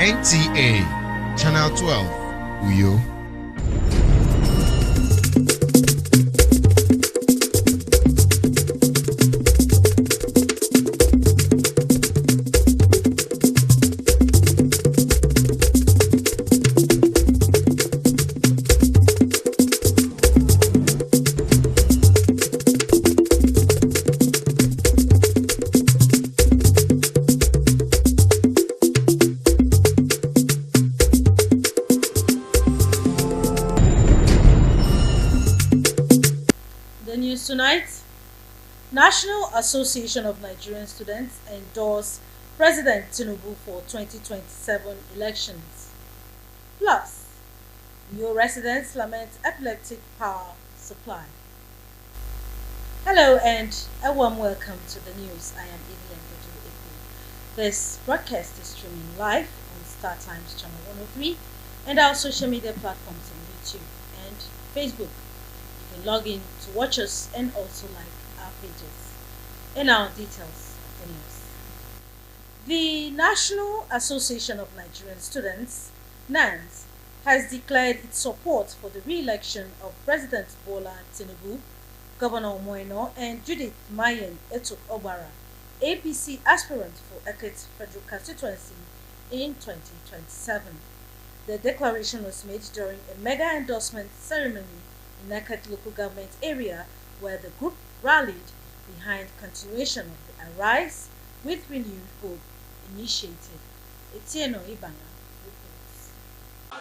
NTA, Channel 12, Uyo. Tonight, National Association of Nigerian Students endorse President Tinubu for 2027 elections. Plus, Uyo residents lament epileptic power supply. Hello and a warm welcome to the news. I am Idian Bedu. This broadcast is streaming live on Star Times Channel 103 and our social media platforms on YouTube and Facebook. Log in to watch us and also like our pages. In our details of the news. The National Association of Nigerian Students, NANS, has declared its support for the re-election of President Bola Tinubu, Governor Moino, and Judith Mayen Etuk Obara, APC aspirant for Eket Federal Constituency in 2027. The declaration was made during a mega endorsement ceremony in Eket local government area where the group rallied behind continuation of the Arise with Renewed Hope initiative. Etienne Ibanga reports.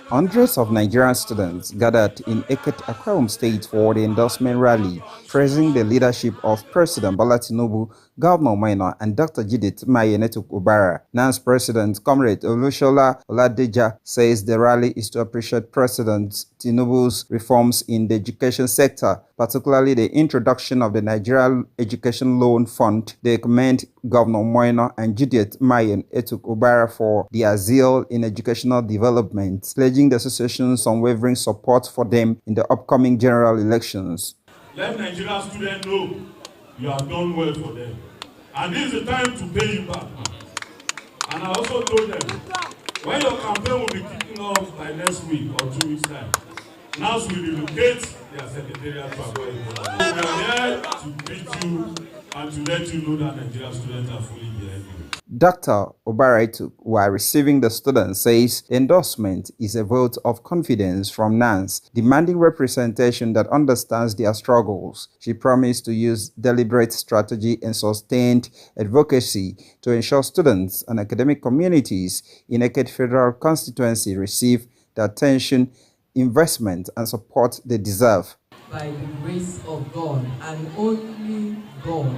Hundreds of Nigerian students gathered in Eket, Akwa State for the endorsement rally, praising the leadership of President Bola Tinubu, Governor Maina, and Dr. Judith Mayen Etuk Obara. NANS President Comrade Olushola Oladeja says the rally is to appreciate President Tinubu's reforms in the education sector, particularly the introduction of the Nigeria Education Loan Fund. They commend Governor Moino and Judith Mayen Etuk Obara for their zeal in educational development, pledging the association's unwavering support for them in the upcoming general elections. Let Nigerian students know you have done well for them. And this is the time to pay you back. And I also told them, when your campaign will be kicking off by next week or 2 weeks' time, NANS will relocate their secretariat to Akwa Ibom. We are here to greet you and to let you know that Nigerian students are fully behind you. Dr. Obara Etuk, while receiving the students, says the endorsement is a vote of confidence from NANS, demanding representation that understands their struggles. She promised to use deliberate strategy and sustained advocacy to ensure students and academic communities in Eket Federal Constituency receive the attention, investment, and support they deserve. By the grace of God and only God,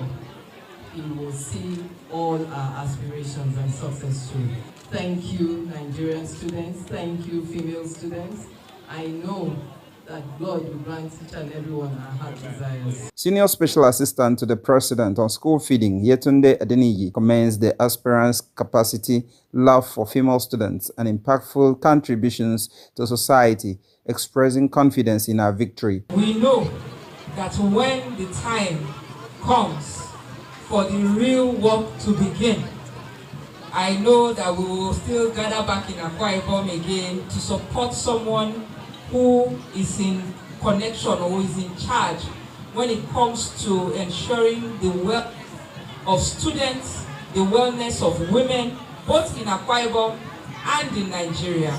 He will see all our aspirations and success through. Thank you, Nigerian students. Thank you, female students. I know that God will grant each and every one our heart desires. Senior Special Assistant to the President on School Feeding, Yetunde Adeniji, commends the aspirants' capacity, love for female students, and impactful contributions to society, expressing confidence in our victory. We know that when the time comes for the real work to begin, I know that we will still gather back in Akwa Ibom again to support someone who is in connection or who is in charge when it comes to ensuring the wealth of students, the wellness of women, both in Akwa Ibom and in Nigeria.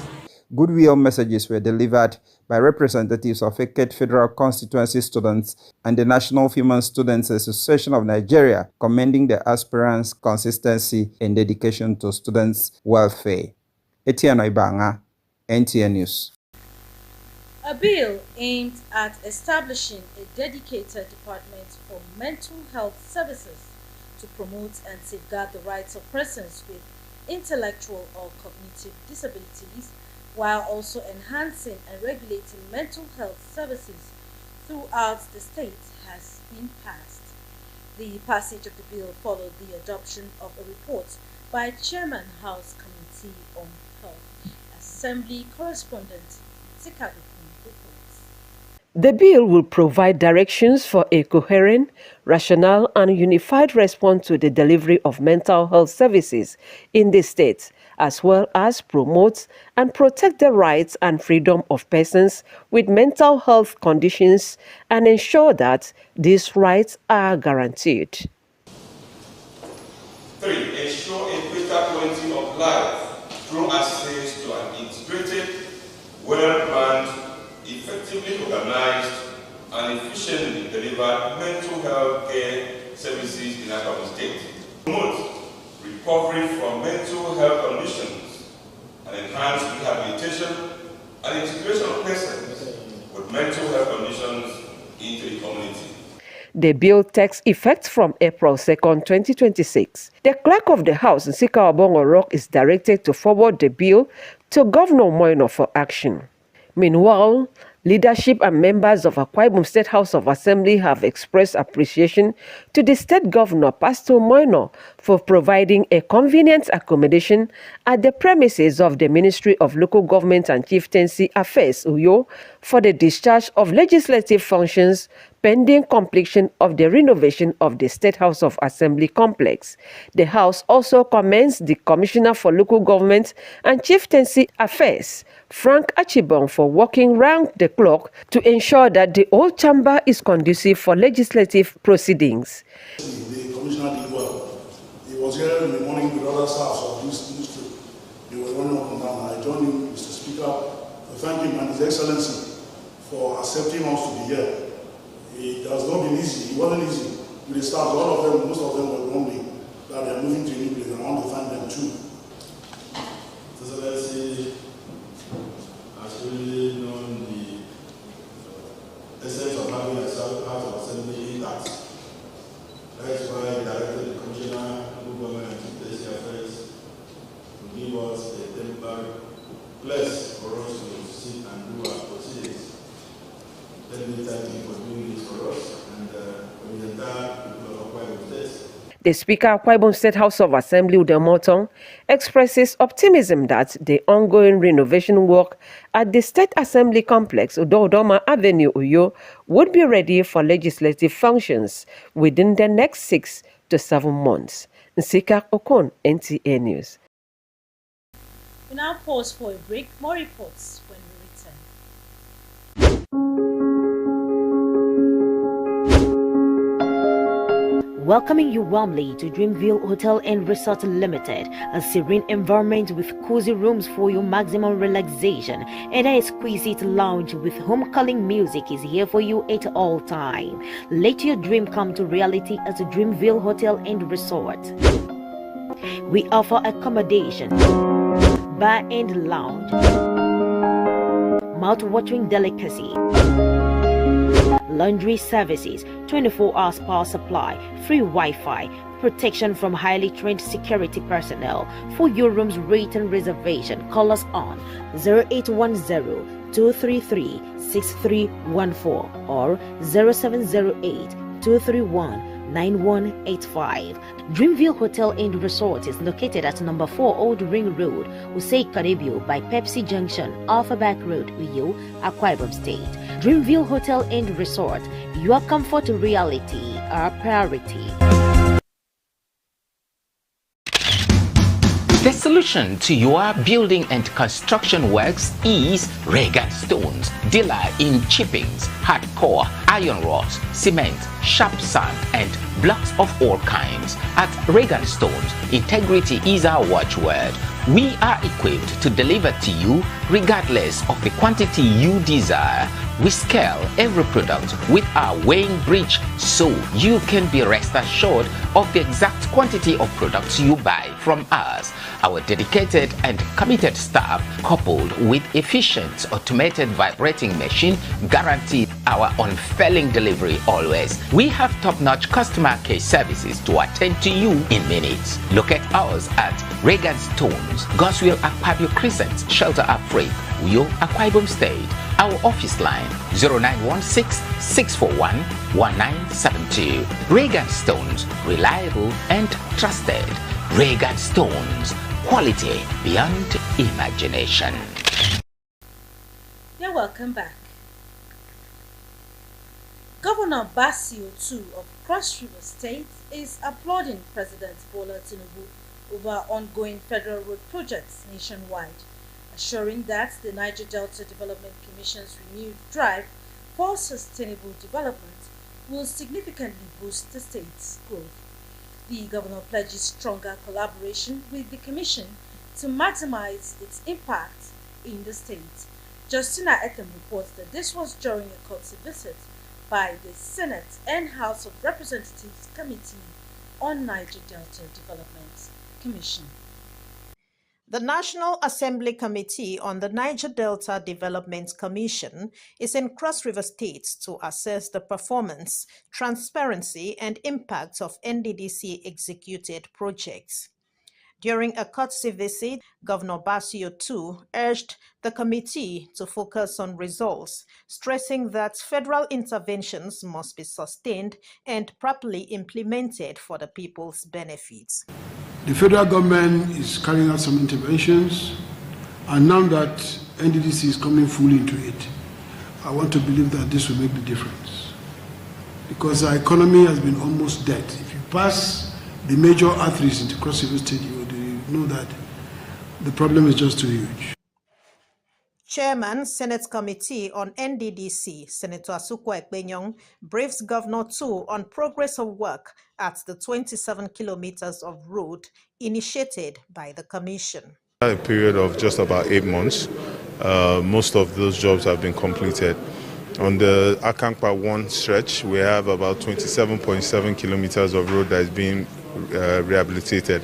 Goodwill messages were delivered by representatives of Eket Federal Constituency students and the National Female Students Association of Nigeria, commending the aspirants' consistency and dedication to students' welfare. Etienne Ibanga, NTA News. A bill aimed at establishing a dedicated department for mental health services to promote and safeguard the rights of persons with intellectual or cognitive disabilities, while also enhancing and regulating mental health services throughout the state, has been passed. The passage of the bill followed the adoption of a report by Chairman House Committee on Health. Assembly correspondent Tika reports. The bill will provide directions for a coherent, rational and unified response to the delivery of mental health services in the state, as well as promote and protect the rights and freedom of persons with mental health conditions and ensure that these rights are guaranteed. 3. Ensure a greater quality of life through access to an integrated, well-planned, effectively organized, and efficiently delivered mental health care services in Akwa Ibom State. Promote recovery from mental health conditions and enhance rehabilitation and integration of persons with mental health conditions into the community. The bill takes effect from April 2nd, 2026. The clerk of the House, Nsika Obong-Orok, is directed to forward the bill to Governor Moino for action. Meanwhile, leadership and members of Akwa Ibom State House of Assembly have expressed appreciation to the state governor, Pastor Moino, for providing a convenient accommodation at the premises of the Ministry of Local Government and Chieftaincy Affairs, Uyo, for the discharge of legislative functions pending completion of the renovation of the State House of Assembly complex. The House also commends the Commissioner for Local Government and Chieftaincy Affairs, Frank Achibong, for working round the clock to ensure that the old chamber is conducive for legislative proceedings. The Commissioner did well. He was here in the morning with other staffs of this ministry. They were running up and down. I joined him, Mr. Speaker, to thank him and His Excellency for accepting us to be here. It has not been easy. It wasn't easy with the staff. All of them, most of them were grumbling that they are moving to a new place, and I want to thank them too. His Excellency has really known the essence of having a House of Assembly intact. That's why he directed the Commissioner of Government and Chieftaincy Affairs to give us a temporary place for us to sit and do our proceedings. Let me thank you for doing this for us and for the entire people of Akwa Ibom State. The Speaker of Akwa Ibom State House of Assembly, Udemotong, expresses optimism that the ongoing renovation work at the State Assembly Complex, Udodoma Avenue, Uyo, would be ready for legislative functions within the next 6 to 7 months. Nsika Okon, NTA News. We now pause for a break. More reports when we return. Welcoming you warmly to Dreamville Hotel and Resort Limited, a serene environment with cozy rooms for your maximum relaxation, and an exquisite lounge with home-calling music is here for you at all time. Let your dream come to reality at Dreamville Hotel and Resort. We offer accommodation, bar and lounge, mouth-watering delicacy, laundry services, 24-hour power supply, free Wi-Fi, protection from highly trained security personnel. For your room's rate and reservation, call us on 0810-233-6314 or 0708-231-9185. Dreamville Hotel and Resort is located at number 4 Old Ring Road, Usei Karibio by Pepsi Junction, Alpha Back Road, Uyo, Akwa Ibom State. Dreamville Hotel and Resort, your comfort reality, our priority. The solution to your building and construction works is Regan Stones, dealer in chippings, hardcore, iron rods, cement, sharp sand, and blocks of all kinds. At Regan Stones, integrity is our watchword. We are equipped to deliver to you regardless of the quantity you desire. We scale every product with our weighing bridge so you can be rest assured of the exact quantity of products you buy from us. Our dedicated and committed staff, coupled with efficient automated vibrating machine, guarantee our unfailing delivery always. We have top-notch customer care services to attend to you in minutes. Locate us at Regan Stones, Goswell Akpabio Crescent, Shelter Afraid, Uyo, Akwa Ibom State. Our office line 0916-641-1972. Regan Stones, reliable and trusted. Regan Stones, quality beyond imagination. You're welcome back. Governor Basio II of Cross River State is applauding President Bola Tinubu over ongoing federal road projects nationwide, assuring that the Niger Delta Development Commission's renewed drive for sustainable development will significantly boost the state's growth. The governor pledges stronger collaboration with the commission to maximize its impact in the state. Justina Etem reports that this was during a courtesy visit by the Senate and House of Representatives Committee on Niger Delta Development Commission. The National Assembly Committee on the Niger Delta Development Commission is in Cross River State to assess the performance, transparency, and impact of NDDC executed projects. During a courtesy visit, Governor Basio II urged the committee to focus on results, stressing that federal interventions must be sustained and properly implemented for the people's benefits. The federal government is carrying out some interventions, and now that NDDC is coming fully into it, I want to believe that this will make the difference. Because our economy has been almost dead. If you pass the major arteries into Cross River State, you know that the problem is just too huge. Chairman, Senate Committee on NDDC, Senator Asukwa Ekpenyong, briefs Governor II on progress of work at the 27 kilometers of road initiated by the Commission. A period of just about 8 months, most of those jobs have been completed. On the Akankpa 1 stretch, we have about 27.7 kilometers of road that is being rehabilitated,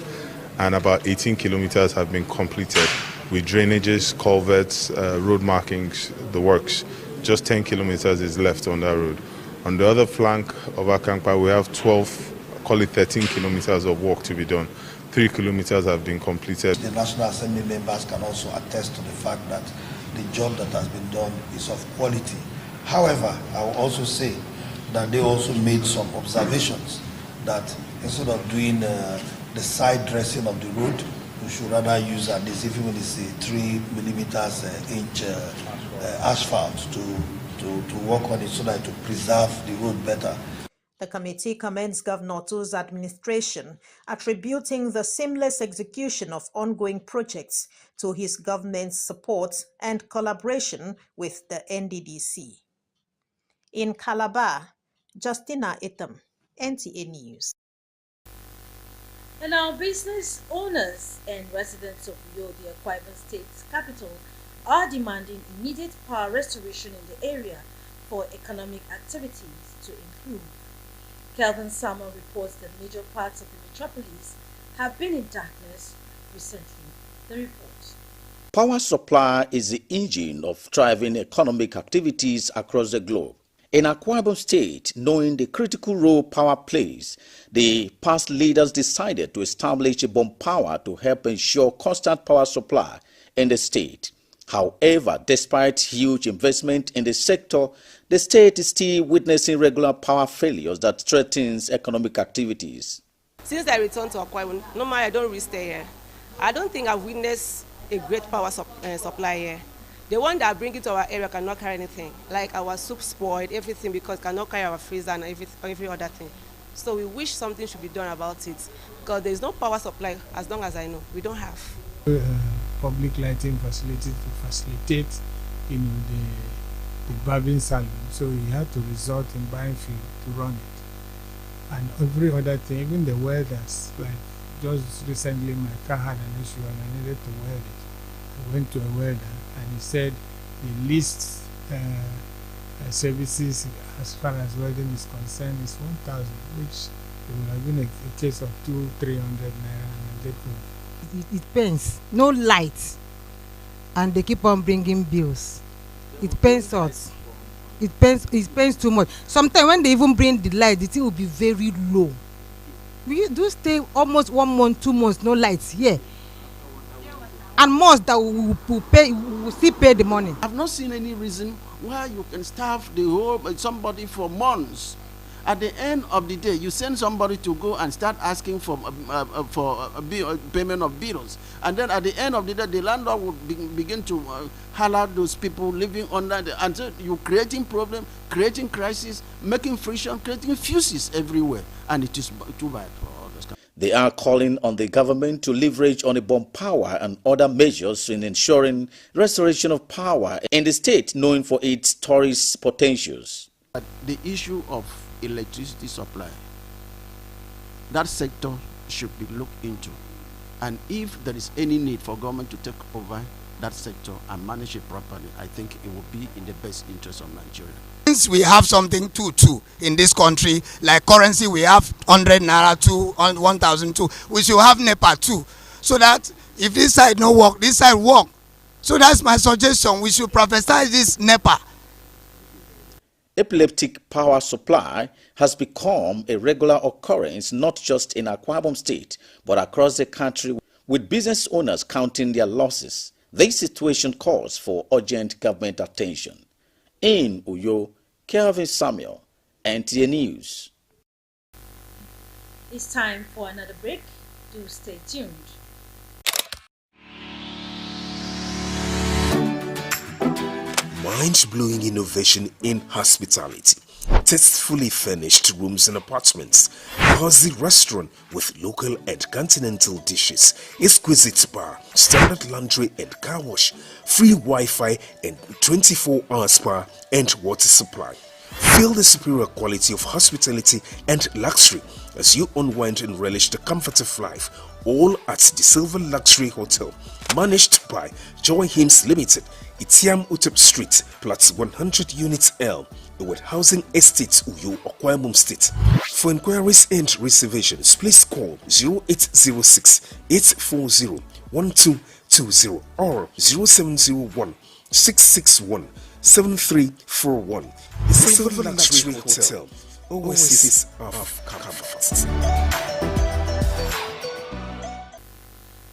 and about 18 kilometers have been completed with drainages, culverts, road markings, the works. Just 10 kilometers is left on that road. On the other flank of Akankpa, we have 13 kilometers of work to be done. 3 kilometers have been completed. The National Assembly members can also attest to the fact that the job that has been done is of quality. However, I will also say that they also made some observations that instead of doing the side dressing of the road, we should rather use adhesive, even it's 3 millimeters inch asphalt to work on it so that to preserve the road better. The committee commends Governor I's administration, attributing the seamless execution of ongoing projects to his government's support and collaboration with the NDDC. In Calabar, Justina Etem, NTA News. And now business owners and residents of Uyo, the Akwa Ibom State's capital, are demanding immediate power restoration in the area for economic activities to improve. Kelvin Salmon reports that major parts of the metropolis have been in darkness recently. The report. Power supply is the engine of thriving economic activities across the globe. In Akwa Ibom State, knowing the critical role power plays, the past leaders decided to establish a bomb power to help ensure constant power supply in the state. However, despite huge investment in the sector, the state is still witnessing regular power failures that threatens economic activities. Since I returned to Akwa Ibom, normally I don't really stay here. I don't think I've witnessed a great power supply here. The one that bring it to our area cannot carry anything. Like our soup spoiled, everything, because cannot carry our freezer and every other thing. So we wish something should be done about it, because there is no power supply as long as I know. We don't have. Public lighting facility to facilitate, the barbing salon. So we had to resort in buying fuel to run it. And every other thing, even the welders, like just recently my car had an issue and I needed to weld it. I went to a welder and he said the least services as far as welding is concerned is 1,000, which it would have been a case of 200-300 naira and a day. It pains, no light, and they keep on bringing bills. It pains us. It pains too much. Sometimes when they even bring the light, the thing will be very low. We do stay almost 1 month, 2 months, no lights here. And most that we will still pay the money. I've not seen any reason why you can starve the whole somebody for months. At the end of the day, you send somebody to go and start asking for payment of bills. And then at the end of the day, the landlord would begin to holler those people living under the... And so you're creating problem, creating crisis, making friction, creating fuses everywhere. And it is too bad for all this. They are calling on the government to leverage on bomb power and other measures in ensuring restoration of power in the state known for its tourist potentials. The issue of electricity supply, that sector should be looked into. And if there is any need for government to take over that sector and manage it properly, I think it will be in the best interest of Nigeria. Since we have something too in this country, like currency, we have 100 naira 2, 1,002. We should have NEPA too, so that if this side no work, this side work. So that's my suggestion. We should prophesize this NEPA. Epileptic power supply has become a regular occurrence not just in Akwa Ibom State but across the country, with business owners counting their losses. This situation calls for urgent government attention. In Uyo, Kelvin Samuel, NTA News. It's time for another break. Do stay tuned. Mind-blowing innovation in hospitality. Tastefully furnished rooms and apartments, cozy restaurant with local and continental dishes, exquisite bar, standard laundry and car wash, free Wi-Fi and 24-hour spa and water supply. Feel the superior quality of hospitality and luxury as you unwind and relish the comfort of life, all at the Silver Luxury Hotel, managed by Joy Hymns Limited, Itiam Utep Street, Plot 100 Units L, with Housing Estates, Uyo, Akwa Ibom State. For inquiries and reservations, please call 0806 840 1220 or 0701 661 7341. The Silver Luxury Hotel, oasis of comfort.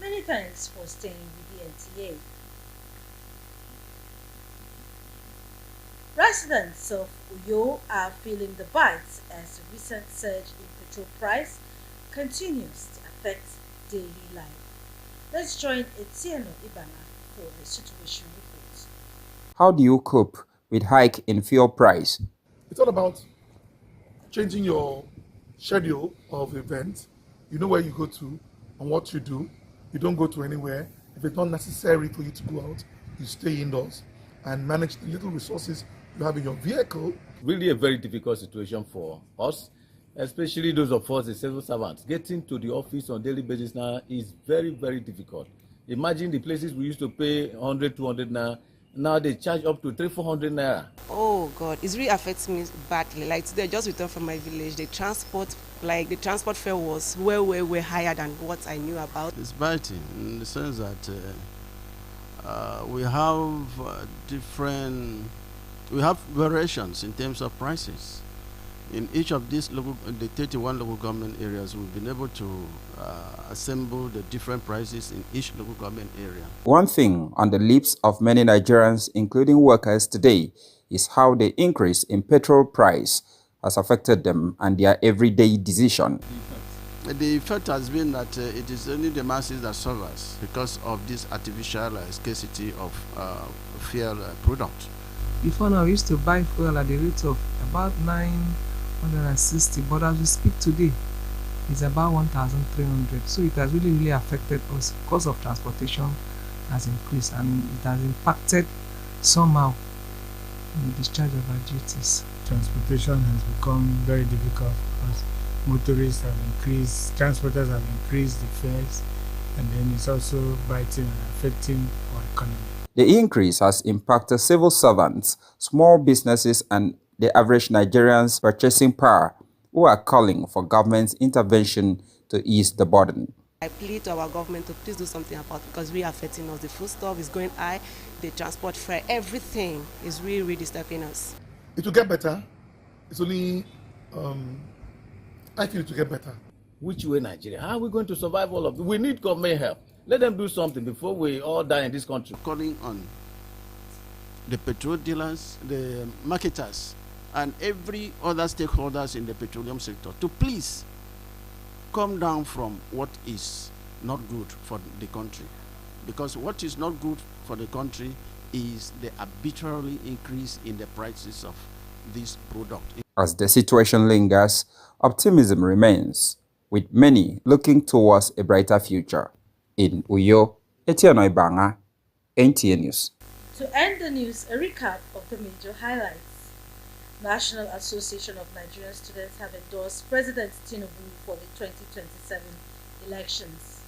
Many thanks for staying with the NTA. Residents of Uyo are feeling the bites as the recent surge in petrol price continues to affect daily life. Let's join Etienne Ibana for the situation report. How do you cope with hike in fuel price? It's all about changing your schedule of events. You know where you go to and what you do. You don't go to anywhere. If it's not necessary for you to go out, you stay indoors and manage the little resources you have in your vehicle. Really a very difficult situation for us, especially those of us, the civil servants. Getting to the office on a daily basis now is very, very difficult. Imagine the places we used to pay 100, 200 naira. Now they charge up to 300-400 naira. Oh God, it really affects me badly. Like today, I just returned from my village. The transport fare was way higher than what I knew about. It's biting in the sense that we have we have variations in terms of prices. In each of these the 31 local government areas, we've been able to assemble the different prices in each local government area. One thing on the lips of many Nigerians, including workers today, is how the increase in petrol price has affected them and their everyday decision. The effect has been that it is only the masses that suffers because of this artificial scarcity of fuel product. Before now, we used to buy fuel at the rate of about 960, but as we speak today, it's about 1,300. So it has really affected us. Cost of transportation has increased and it has impacted somehow in the discharge of our duties. Transportation has become very difficult because motorists have increased, transporters have increased the fares, and then it's also biting and affecting our economy. The increase has impacted civil servants, small businesses, and the average Nigerian's purchasing power, who are calling for government intervention to ease the burden. I plead to our government to please do something about it because we are affecting us. The food stuff is going high, the transport fare, everything is really disturbing us. It will get better. It's only, I feel it will get better. Which way, Nigeria? How are we going to survive all of this? We need government help. Let them do something before we all die in this country. Calling on the petrol dealers, the marketers, and every other stakeholders in the petroleum sector to please come down from what is not good for the country. Because what is not good for the country is the arbitrary increase in the prices of this product. As the situation lingers, optimism remains. with many looking towards a brighter future. In Uyo, Etienne Ibanga, NTA News. To end the news, a recap of the major highlights. National Association of Nigerian Students have endorsed President Tinubu for the 2027 elections.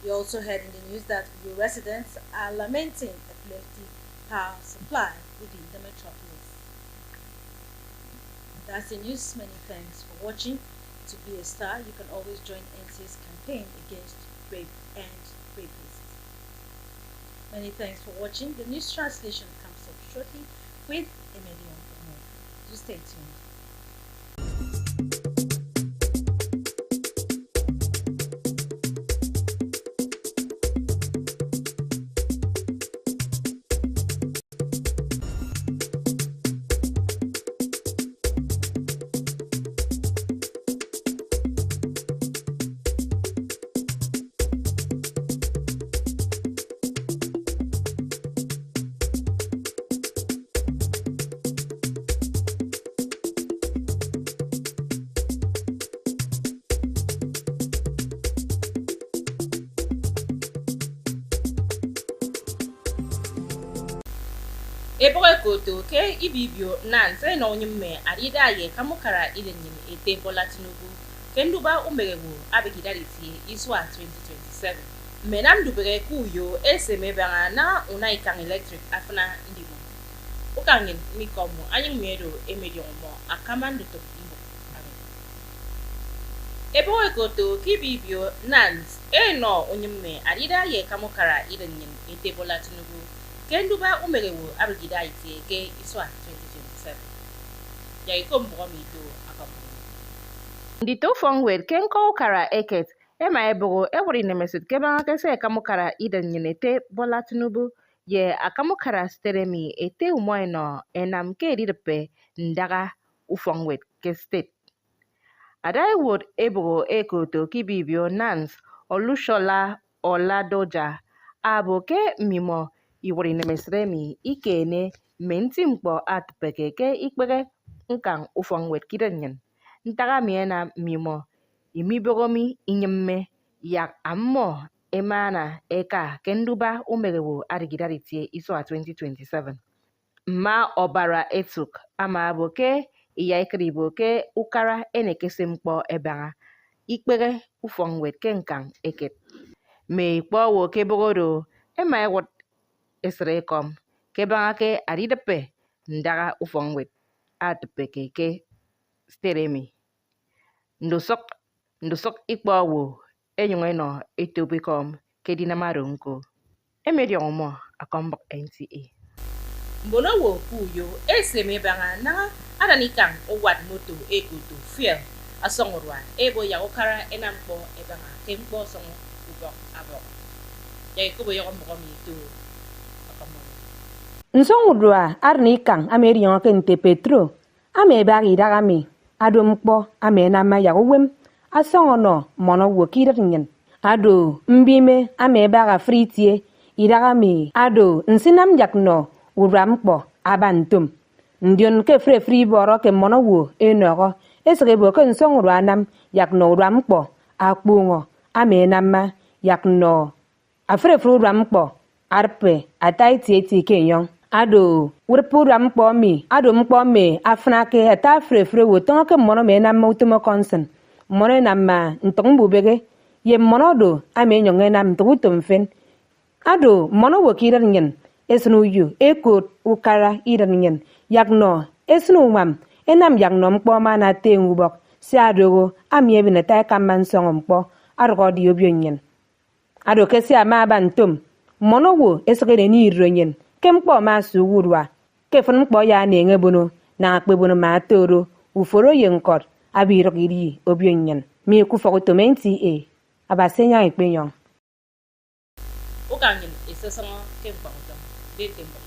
We also heard in the news that Uyo residents are lamenting a plenty power supply within the metropolis. That's the news. Many thanks for watching. To be a star, you can always join NTA's campaign against rape and rapists. Many thanks for watching. The news translation comes up shortly with Emelion. Do stay tuned. Eboe koto ke ibibio nanse na onyumme arida ye kamukara ile nyini ete Bola Tinubu kenduba umerewu abigidaritie iswa 2027 menam dubere kuyo esemebanga na unaikang electric afna ndimo ukangin mikomo anyimero emediomo akamando to imbo Eboe koto ke ibibio nans no onyumme arida ye kamukara ile nyini ete Bola Tinubu kenduba umerewu abigida itie ke iswa 2027 ya ikombo mito akamu ndito fongwed kenko kara eket ema eboro ewuri nemesit keba kese kamukara idan nyinete Bola Tinubu ye akamukara steremi ete umoino enam ke ridepe ndaga ufongwed ke state adai wood eboro ekoto kibibio nans Olushola Oladoja aboke mimo iwuri nemesremi ikene menti mkpo atpekeke ikpere nkang ufongwet kirenyen ntaga miena mimo imibogomi inyemme yak ammo emana eka kenduba umerewo arigidaritie iswa 2027 ma obara etuk ama aboke iya ikriboke ukara enekese mkpo ebanga ikpere ufongwet kenkang eket me ikpo wo kebogoro ema ewot Esrekom kebangake aridepe ndaga ufongwet atpekeke steremi ndosok ikpawo enyongeno etopikom kedinamaronko emediomo akombok NTA mbono wo kuyo esemebanga na adanikang owad moto ekoto fuel asongorwa ebo yakokara enampo ebanga kempo songo ubok abok yaikobo yokombokomito Nsongudwa arnikang amerion kente petro ame bagi dagami adum kpo ame na ma yawem asongono mono wokirinyen ado mbime ame baga fritie idagami ado nsinam jakno uram kpo abantum ndion ke free boro ke mono wo enogo esrebo ke nsongudwa nam yakno uram kpo akpungo ame na ma yakno afrefru uram kpo arpe ataiti kenyon ado urpuram kpomi ado mkpomi afnake ata frefre woton ke mono me na mutuma konsen mono na ma ntongbubege ye mono do ame nyonge na mtutum fen ado mono wokiran nyen esnu yu eko ukara iran nyen yakno esnu mam enam yakno mkpoma na tengubok si adogo ame bi na ta kaman songom mkpo argo di obyo nyen ado kesi ama bantum mono wo esgere ni ronyen kemkpo masu wurwa kefun mkpo ya na-enye bono na akpebono ma toro uforo yenkor abirogiri obionyen mi kufoko tomenti abasenya ikpenyon ukangin isesama kemkpo de tembo